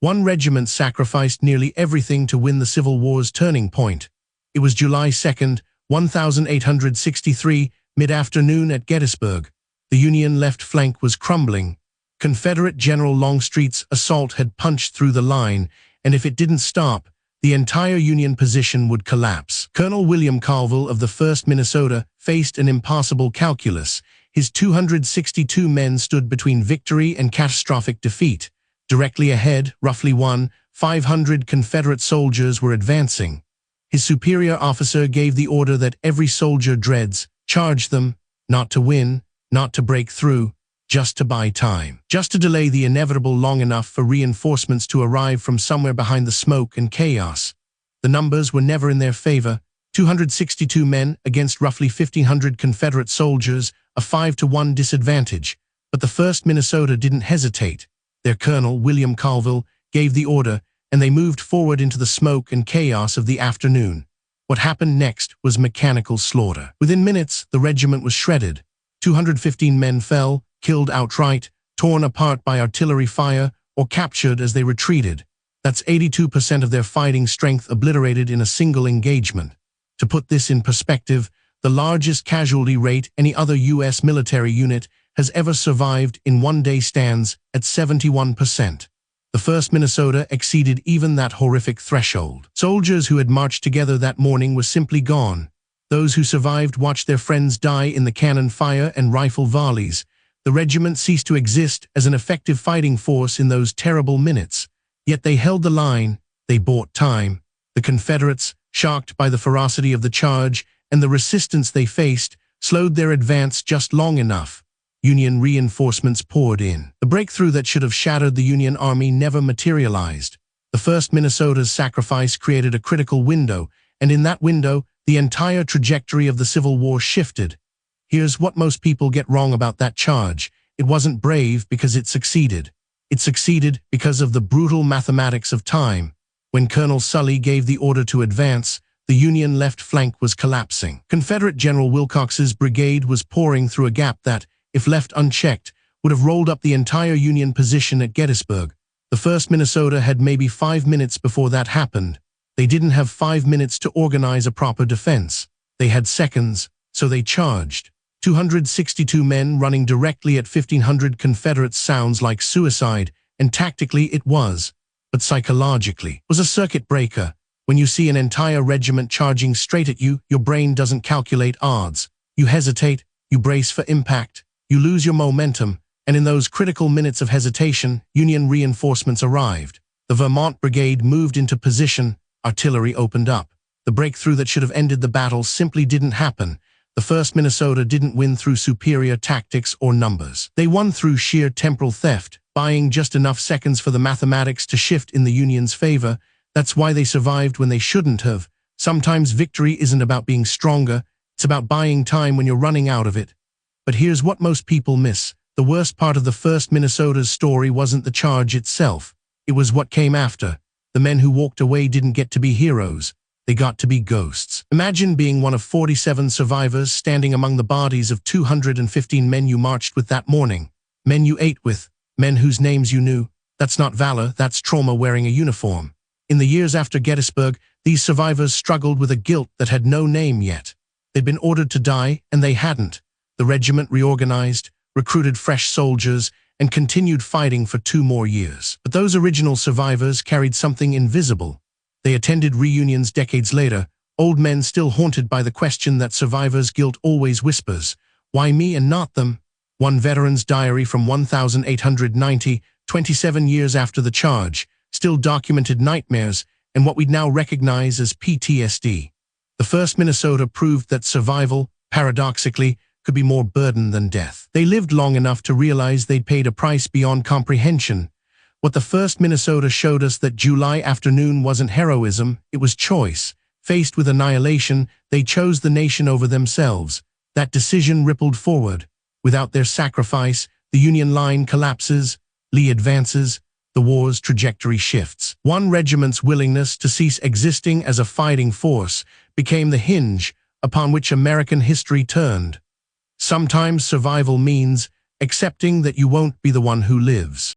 One regiment sacrificed nearly everything to win the Civil War's turning point. It was July 2, 1863, mid-afternoon at Gettysburg. The Union left flank was crumbling. Confederate General Longstreet's assault had punched through the line, and if it didn't stop, the entire Union position would collapse. Colonel William Colville of the 1st Minnesota faced an impossible calculus. His 262 men stood between victory and catastrophic defeat. Directly ahead, roughly 500 Confederate soldiers were advancing. His superior officer gave the order that every soldier dreads: charge them, not to win, not to break through, just to buy time. Just to delay the inevitable long enough for reinforcements to arrive from somewhere behind the smoke and chaos. The numbers were never in their favor. 262 men against roughly 1,500 Confederate soldiers, a 5-to-1 disadvantage. But the 1st Minnesota didn't hesitate. Their colonel, William Colville, gave the order, and they moved forward into the smoke and chaos of the afternoon. What happened next was mechanical slaughter. Within minutes, the regiment was shredded. 215 men fell, killed outright, torn apart by artillery fire, or captured as they retreated. That's 82% of their fighting strength obliterated in a single engagement. To put this in perspective, the largest casualty rate any other U.S. military unit has ever survived in one day stands at 71%. The 1st Minnesota exceeded even that horrific threshold. Soldiers who had marched together that morning were simply gone. Those who survived watched their friends die in the cannon fire and rifle volleys. The regiment ceased to exist as an effective fighting force in those terrible minutes. Yet they held the line, they bought time. The Confederates, shocked by the ferocity of the charge and the resistance they faced, slowed their advance just long enough. Union reinforcements poured in. The breakthrough that should have shattered the Union Army never materialized. The 1st Minnesota's sacrifice created a critical window, and in that window, the entire trajectory of the Civil War shifted. Here's what most people get wrong about that charge. It wasn't brave because it succeeded. It succeeded because of the brutal mathematics of time. When Colonel Sully gave the order to advance, the Union left flank was collapsing. Confederate General Wilcox's brigade was pouring through a gap that, if left unchecked, would have rolled up the entire Union position at Gettysburg. The 1st Minnesota had maybe 5 minutes before that happened. They didn't have 5 minutes to organize a proper defense. They had seconds, so they charged. 262 men running directly at 1,500 Confederates sounds like suicide, and tactically it was. But psychologically, it was a circuit breaker. When you see an entire regiment charging straight at you, your brain doesn't calculate odds. You hesitate, you brace for impact, you lose your momentum, and in those critical minutes of hesitation, Union reinforcements arrived. The Vermont Brigade moved into position, artillery opened up. The breakthrough that should have ended the battle simply didn't happen. The 1st Minnesota didn't win through superior tactics or numbers. They won through sheer temporal theft, buying just enough seconds for the mathematics to shift in the Union's favor. That's why they survived when they shouldn't have. Sometimes victory isn't about being stronger, it's about buying time when you're running out of it. But here's what most people miss. The worst part of the 1st Minnesota's story wasn't the charge itself. It was what came after. The men who walked away didn't get to be heroes. They got to be ghosts. Imagine being one of 47 survivors standing among the bodies of 215 men you marched with that morning. Men you ate with, men whose names you knew. That's not valor, that's trauma wearing a uniform. In the years after Gettysburg, these survivors struggled with a guilt that had no name yet. They'd been ordered to die, and they hadn't. The regiment reorganized, recruited fresh soldiers, and continued fighting for 2 more years. But those original survivors carried something invisible. They attended reunions decades later, old men still haunted by the question that survivors' guilt always whispers, "Why me and not them?" One veteran's diary from 1890, 27 years after the charge, still documented nightmares and what we'd now recognize as PTSD. The 1st Minnesota proved that survival, paradoxically, could be more burden than death. They lived long enough to realize they'd paid a price beyond comprehension. What the 1st Minnesota showed us that July afternoon wasn't heroism, it was choice. Faced with annihilation, they chose the nation over themselves. That decision rippled forward. Without their sacrifice, the Union line collapses, Lee advances, the war's trajectory shifts. One regiment's willingness to cease existing as a fighting force became the hinge upon which American history turned. Sometimes survival means accepting that you won't be the one who lives.